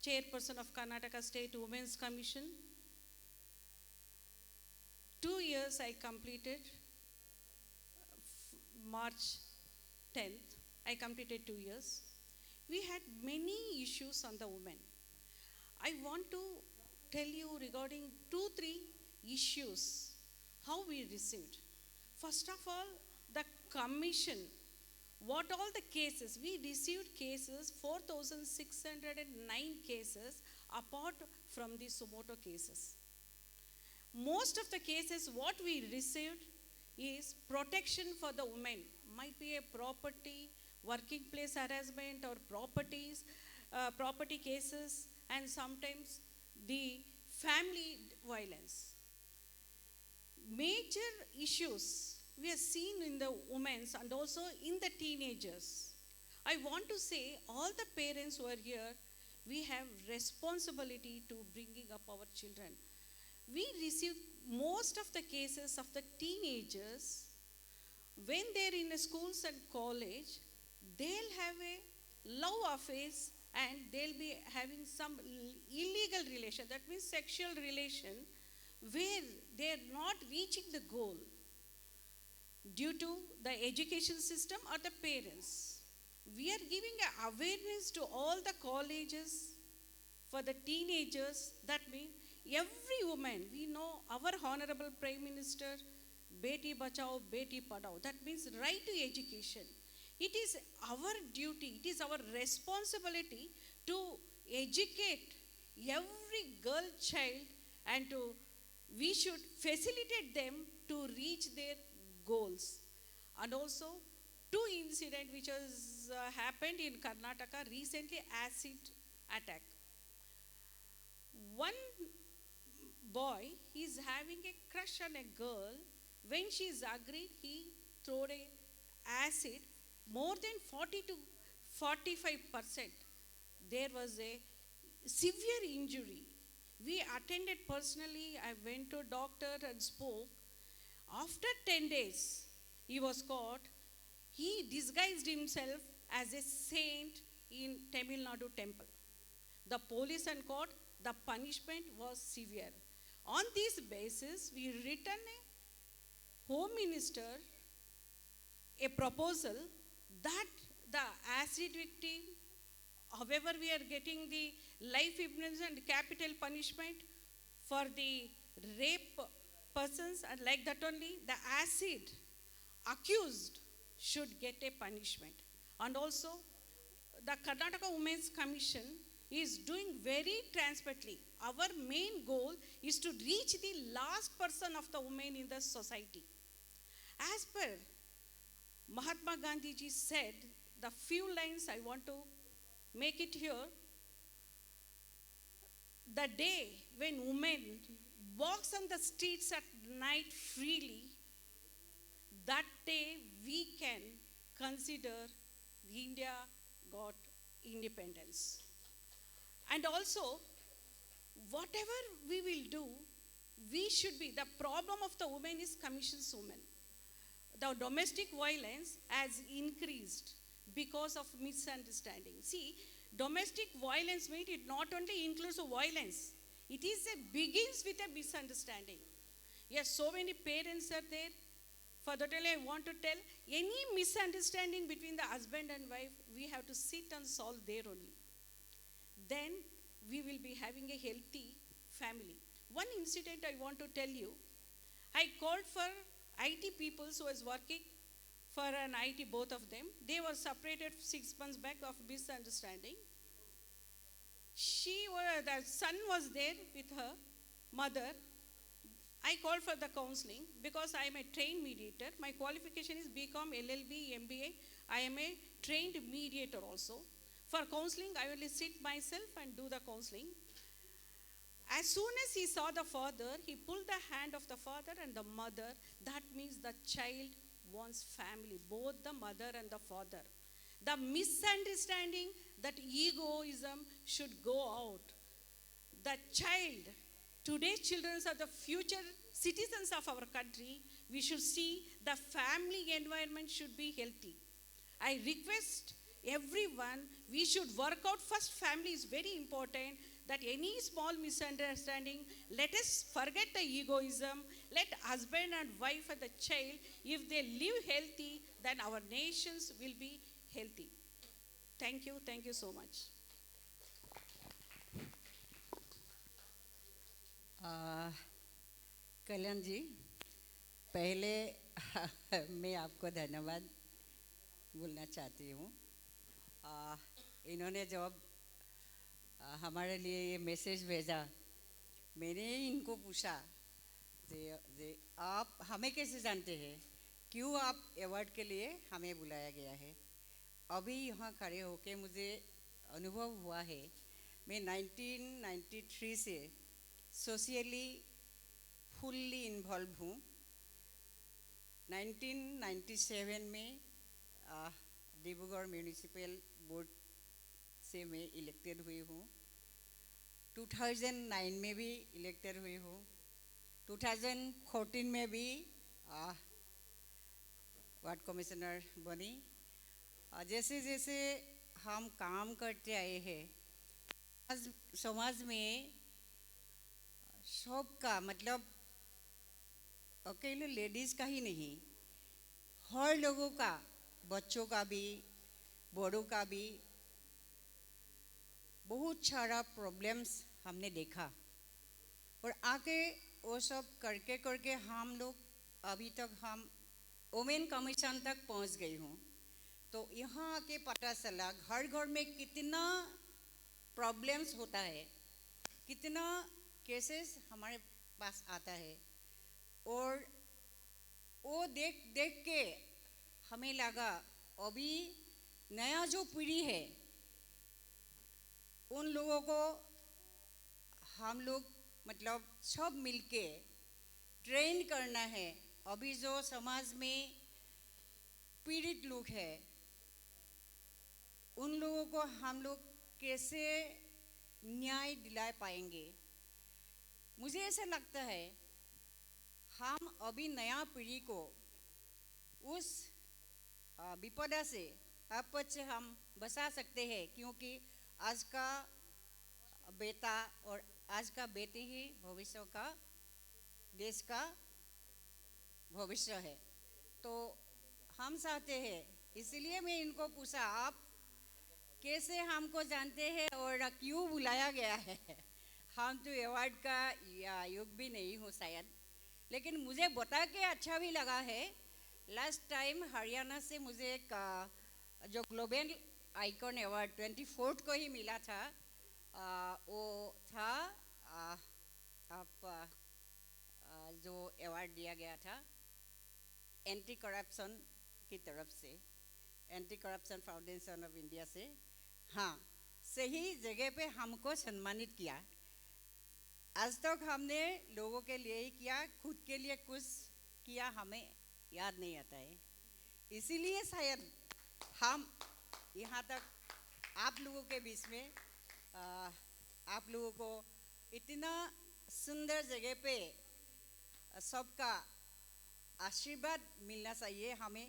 chairperson of Karnataka State Women's Commission. 2 years I completed, March 10th, I completed 2 years. We had many issues on the women. I want to tell you regarding 2-3 issues, how we received. First of all, the commission, what all the cases, we received cases, 4,609 cases apart from the Sumoto cases. Most of the cases what we received is protection for the women, might be a property, working place harassment or property cases, and sometimes the family violence. Major issues we have seen in the women and also in the teenagers. I want to say all the parents who are here, we have responsibility to bringing up our children. We receive most of the cases of the teenagers when they're in the schools and college, they'll have a love affairs and they'll be having some illegal relation, that means sexual relation, where they're not reaching the goal due to the education system or the parents. We are giving awareness to all the colleges for the teenagers. That means every woman, we know our Honorable Prime Minister, Beti Bachao, Beti Padhao. That means right to education. It is our duty, it is our responsibility to educate every girl child, and we should facilitate them to reach their goals. And also, 2 incidents which has happened in Karnataka recently, acid attack. One boy is having a crush on a girl. When she is agreed, he threw a acid more than 40 to 45%. There was a severe injury. We attended personally. I went to doctor and spoke. After 10 days, he was caught. He disguised himself as a saint in Tamil Nadu temple. The police and court, the punishment was severe. On this basis, we written a Home Minister a proposal that the acid victim, however we are getting the life imprisonment and capital punishment for the rape persons, and like that only the acid accused should get a punishment. And also the Karnataka Women's Commission is doing very transparently. Our main goal is to reach the last person of the woman in the society. As per Mahatma Gandhi ji said, the few lines I want to make it here. The day when women walks on the streets at night freely, that day we can consider India got independence. And also, whatever we will do, we should be, the problem of the women is commissions women. The domestic violence has increased because of misunderstanding. See, domestic violence means it not only includes violence, it is begins with a misunderstanding. Yes, so many parents are there. For that I want to tell, any misunderstanding between the husband and wife, we have to sit and solve there only. Then we will be having a healthy family. One incident I want to tell you. I called for IT people who was working for an IT, both of them. They were separated 6 months back of misunderstanding. The son was there with her mother. I called for the counseling because I am a trained mediator. My qualification is BCom, LLB, MBA. I am a trained mediator also. For counseling, I only sit myself and do the counseling. As soon as he saw the father, he pulled the hand of the father and the mother. That means the child wants family, both the mother and the father. The misunderstanding, that egoism should go out. The child, today's children are the future citizens of our country. We should see the family environment should be healthy. I request everyone, We should work out first. Family is very important. That any small misunderstanding, let us forget the egoism. Let husband and wife and the child, if they live healthy, then our nations will be healthy. Thank you. Thank you so much. कल्याण जी, पहले मैं आपको धन्यवाद बोलना चाहती हूँ। इन्होंने जब हमारे लिए ये मैसेज भेजा, मैंने इनको पूछा जे आप हमें कैसे जानते हैं, क्यों आप अवार्ड के लिए हमें बुलाया गया है। अभी यहाँ खड़े होके मुझे अनुभव हुआ है, मैं 1993 से सोशली फुल्ली इन्वॉल्व हूँ। 1997 में डिब्रूगढ़ म्यूनिसिपल बोर्ड से मैं इलेक्टेड हुई हूँ। 2009 में भी इलेक्टेड हुई हूँ। 2014 में भी वार्ड कमिश्नर बनी। जैसे जैसे हम काम करते आए हैं, समाज में सबका मतलब अकेले लेडीज़ का ही नहीं, हर लोगों का, बच्चों का भी, बड़ों का भी बहुत सारा प्रॉब्लम्स हमने देखा। और आके वो सब करके करके हम लोग अभी तक हम वुमेन कमीशन तक पहुंच गई हूँ। तो यहाँ आके पता चला घर घर में कितना प्रॉब्लम्स होता है, कितना केसेस हमारे पास आता है। और वो देख देख के हमें लगा अभी नया जो पीढ़ी है उन लोगों को हम लोग मतलब सब मिलके ट्रेन करना है। अभी जो समाज में पीड़ित लोग हैं उन लोगों को हम लोग कैसे न्याय दिला पाएंगे। मुझे ऐसा लगता है हम अभी नया पीढ़ी को उस विपदा से, आपद से हम बचा सकते हैं, क्योंकि आज का बेटा और आज का बेटी ही भविष्य का, देश का भविष्य है। तो हम चाहते हैं, इसलिए मैं इनको पूछा आप कैसे हमको जानते हैं और क्यों बुलाया गया है। हम तो अवार्ड का योग भी नहीं हो शायद, लेकिन मुझे बता के अच्छा भी लगा है। लास्ट टाइम हरियाणा से मुझे एक जो ग्लोबल आइकॉन अवार्ड 24 को ही मिला था, वो था आप जो अवार्ड दिया गया था एंटी करप्शन की तरफ से, anti corruption foundation of India से। हाँ, सही जगह पे हमको सम्मानित किया। आज तक हमने लोगों के लिए ही किया, खुद के लिए कुछ किया हमें याद नहीं आता है। इसीलिए शायद हम यहाँ तक आप लोगों के बीच में आप लोगों को इतना सुंदर जगह पे सबका आशीर्वाद मिलना चाहिए हमें,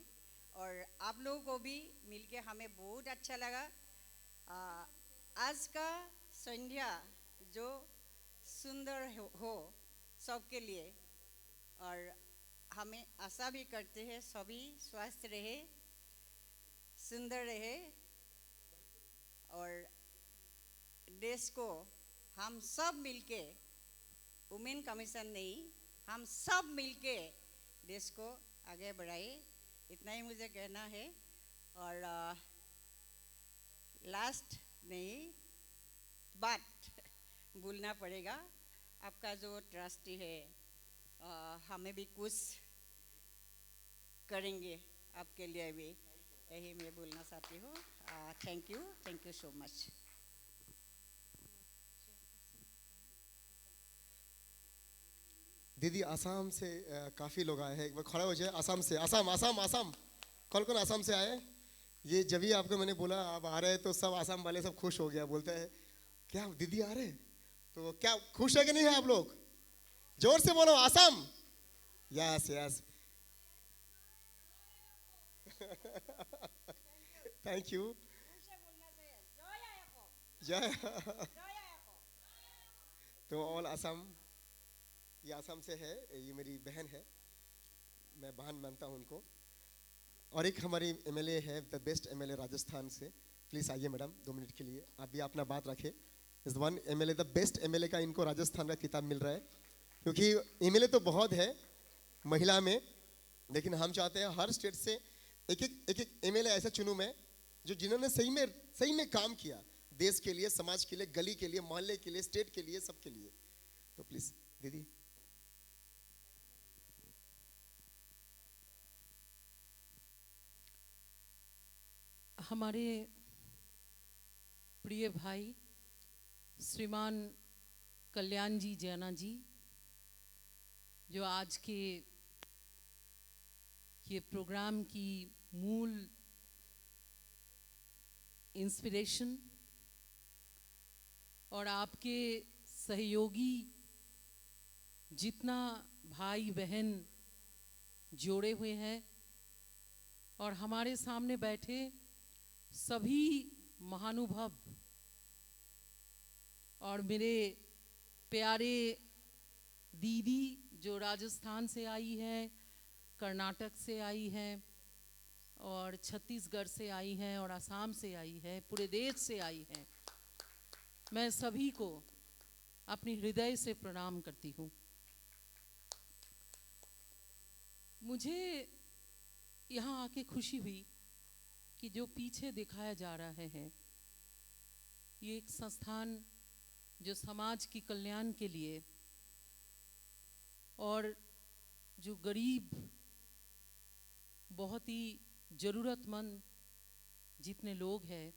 और आप लोगों को भी मिलके हमें बहुत अच्छा लगा। आज का संध्या जो सुंदर हो सबके लिए, और हमें आशा भी करते हैं सभी स्वस्थ रहे, सुंदर रहे, और देश को हम सब मिलके, वुमेन कमीशन नहीं, हम सब मिलके देश को आगे बढ़ाए। इतना ही मुझे कहना है। और लास्ट नहीं बात भूलना पड़ेगा, आपका जो ट्रस्टी है हमें भी कुछ करेंगे आपके लिए भी, यही मैं बोलना चाहती हूँ। Thank you so much. दीदी आसाम से काफ़ी लोग आए हैं, एक बार खड़ा हो जाए। आसाम से, आसाम आसाम आसाम, कौन कौन आसाम से आए? ये जब ही आपको मैंने बोला आप आ रहे हैं तो सब आसाम वाले सब खुश हो गया, बोलते हैं क्या दीदी आ रहे हैं? तो क्या खुश है कि नहीं है आप लोग? जोर से बोलो Assam. Yes yes thank you. जय तो ऑल असम, ये असम से है, ये मेरी बहन है, मैं बहन मानता हूँ उनको। और एक हमारी एमएलए है, द बेस्ट एमएलए राजस्थान से, प्लीज़ आइए मैडम 2 मिनट के लिए, आप भी अपना बात रखें। इस one MLA, the best MLA का इनको राजस्थान का किताब मिल रहा है, क्योंकि एमएलए तो बहुत है महिला में, लेकिन हम चाहते हैं हर स्टेट से एक एमएलए ऐसा चुनूं मैं, जो जिन्होंने सही में काम किया देश के लिए, समाज के लिए, गली के लिए, मोहल्ले के लिए, स्टेट के लिए, सबके लिए। तो प्लीज दीदी। हमारे प्रिय भाई श्रीमान कल्याण जी जैना जी, जो आज के ये प्रोग्राम की मूल इंस्पिरेशन और आपके सहयोगी जितना भाई बहन जोड़े हुए हैं, और हमारे सामने बैठे सभी महानुभव और मेरे प्यारे दीदी जो राजस्थान से आई है, कर्नाटक से आई है, और छत्तीसगढ़ से आई हैं, और असम से आई है, पूरे देश से आई हैं, मैं सभी को अपनी हृदय से प्रणाम करती हूँ। मुझे यहाँ आके खुशी हुई कि जो पीछे दिखाया जा रहा है ये एक संस्थान जो समाज की कल्याण के लिए और जो गरीब, बहुत ही ज़रूरतमंद जितने लोग हैं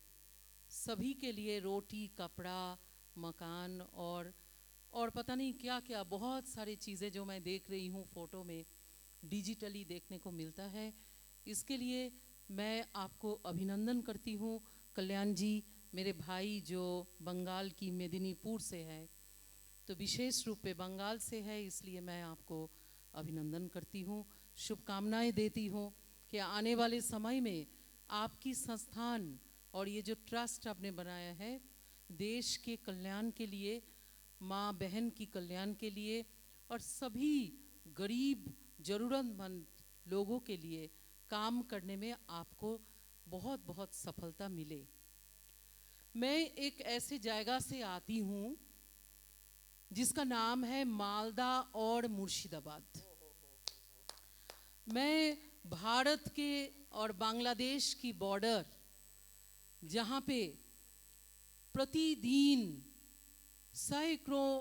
सभी के लिए रोटी, कपड़ा, मकान और पता नहीं क्या क्या बहुत सारी चीज़ें जो मैं देख रही हूँ फ़ोटो में, डिजिटली देखने को मिलता है। इसके लिए मैं आपको अभिनंदन करती हूँ। कल्याण जी मेरे भाई जो बंगाल की मेदिनीपुर से है, तो विशेष रूप पे बंगाल से है, इसलिए मैं आपको अभिनंदन करती हूँ, शुभकामनाएं देती हूँ कि आने वाले समय में आपकी संस्थान और ये जो ट्रस्ट आपने बनाया है देश के कल्याण के लिए, माँ बहन की कल्याण के लिए और सभी गरीब ज़रूरतमंद लोगों के लिए काम करने में आपको बहुत बहुत सफलता मिले। मैं एक ऐसे जगह से आती हूँ जिसका नाम है मालदा और मुर्शिदाबाद। मैं भारत के और बांग्लादेश की बॉर्डर, जहाँ पे प्रतिदिन सैकड़ों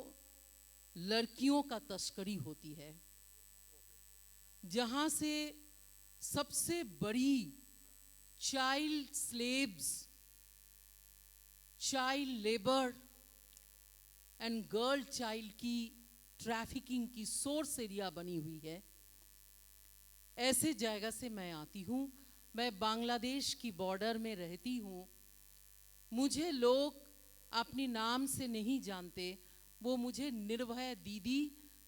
लड़कियों का तस्करी होती है, जहाँ से सबसे बड़ी child slaves, child labour and girl child की ट्रैफिकिंग की सोर्स एरिया बनी हुई है, ऐसे जगह से मैं आती हूँ। मैं बांग्लादेश की बॉर्डर में रहती हूँ। मुझे लोग अपने नाम से नहीं जानते, वो मुझे निर्भय दीदी,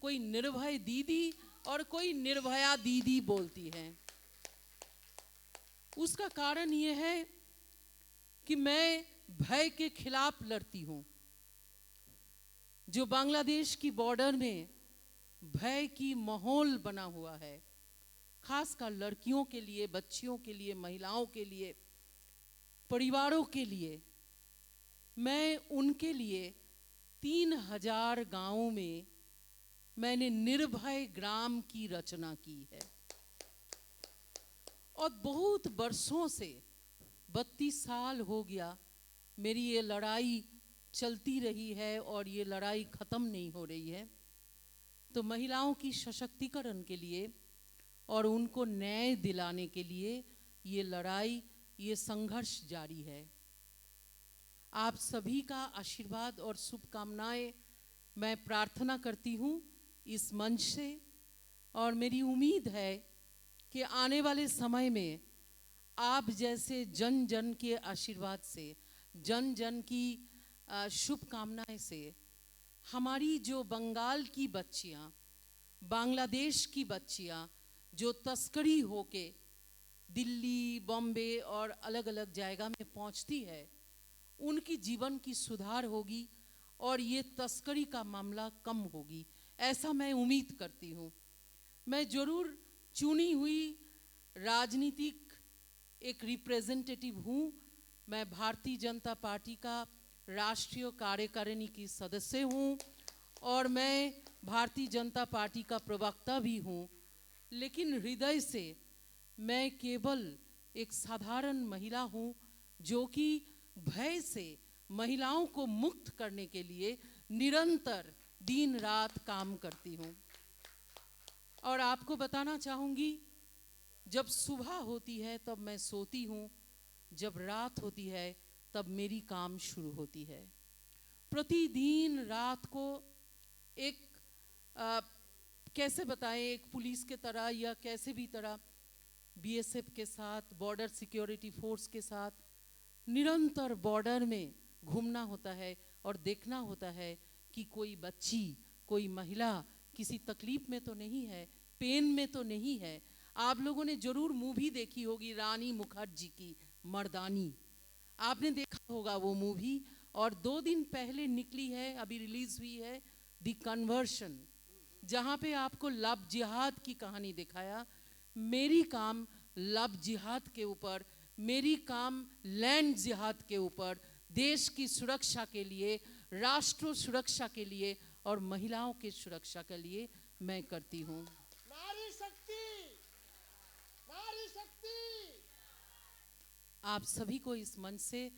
कोई निर्भय दीदी और कोई निर्भया दीदी बोलती हैं। उसका कारण ये है कि मैं भय के खिलाफ लड़ती हूँ। जो बांग्लादेश की बॉर्डर में भय की माहौल बना हुआ है, खासकर लड़कियों के लिए, बच्चियों के लिए, महिलाओं के लिए, परिवारों के लिए, मैं उनके लिए 3000 गांवों में मैंने निर्भय ग्राम की रचना की है। और बहुत वर्षों से 32 साल हो गया मेरी ये लड़ाई चलती रही है और ये लड़ाई ख़त्म नहीं हो रही है। तो महिलाओं की सशक्तिकरण के लिए और उनको न्याय दिलाने के लिए ये लड़ाई, ये संघर्ष जारी है। आप सभी का आशीर्वाद और शुभकामनाएं मैं प्रार्थना करती हूँ इस मंच से, और मेरी उम्मीद है कि आने वाले समय में आप जैसे जन जन के आशीर्वाद से, जन जन की शुभकामनाएं से हमारी जो बंगाल की बच्चियाँ, बांग्लादेश की बच्चियाँ जो तस्करी होके दिल्ली, बॉम्बे और अलग अलग जगह में पहुंचती है, उनकी जीवन की सुधार होगी और ये तस्करी का मामला कम होगी, ऐसा मैं उम्मीद करती हूँ। मैं जरूर चुनी हुई राजनीतिक एक रिप्रेजेंटेटिव हूँ। मैं भारतीय जनता पार्टी का राष्ट्रीय कार्यकारिणी की सदस्य हूँ और मैं भारतीय जनता पार्टी का प्रवक्ता भी हूँ, लेकिन हृदय से मैं केवल एक साधारण महिला हूँ जो कि भय से महिलाओं को मुक्त करने के लिए निरंतर दिन रात काम करती हूँ। और आपको बताना चाहूँगी, जब सुबह होती है तब मैं सोती हूँ, जब रात होती है तब मेरी काम शुरू होती है। प्रतिदिन रात को एक कैसे बताएं, एक पुलिस के तरह या कैसे भी तरह बीएसएफ के साथ, बॉर्डर सिक्योरिटी फोर्स के साथ निरंतर बॉर्डर में घूमना होता है और देखना होता है कि कोई बच्ची, कोई महिला किसी तकलीफ में तो नहीं है, पेन में तो नहीं है। आप लोगों ने जरूर मूवी देखी होगी रानी मुखर्जी की मर्दानी, आपने देखा होगा वो मूवी। और 2 दिन पहले निकली है, अभी रिलीज हुई है, द कन्वर्शन, जहाँ पे आपको लव जिहाद की कहानी दिखाया। मेरी काम लव जिहाद के ऊपर, मेरी काम लैंड जिहाद के ऊपर, देश की सुरक्षा के लिए, राष्ट्र सुरक्षा के लिए और महिलाओं की सुरक्षा के लिए मैं करती हूँ। नारी शक्ति, नारी शक्ति। आप सभी को इस मंच से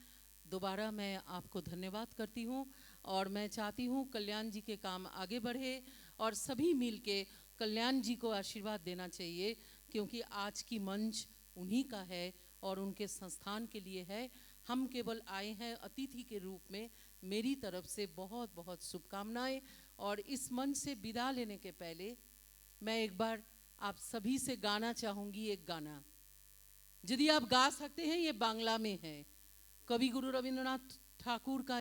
दोबारा मैं आपको धन्यवाद करती हूँ और मैं चाहती हूँ कल्याण जी के काम आगे बढ़े और सभी मिलके कल्याण जी को आशीर्वाद देना चाहिए, क्योंकि आज की मंच उन्हीं का है और उनके संस्थान के लिए है। हम केवल आए हैं अतिथि के रूप में। मेरी तरफ से बहुत बहुत शुभकामनाएं। और इस मंच से विदा लेने के पहले मैं एक बार आप सभी से गाना चाहूँगी एक गाना, यदि आप गा सकते हैं। ये बांग्ला में है, कवि गुरु रविंद्रनाथ ठाकुर का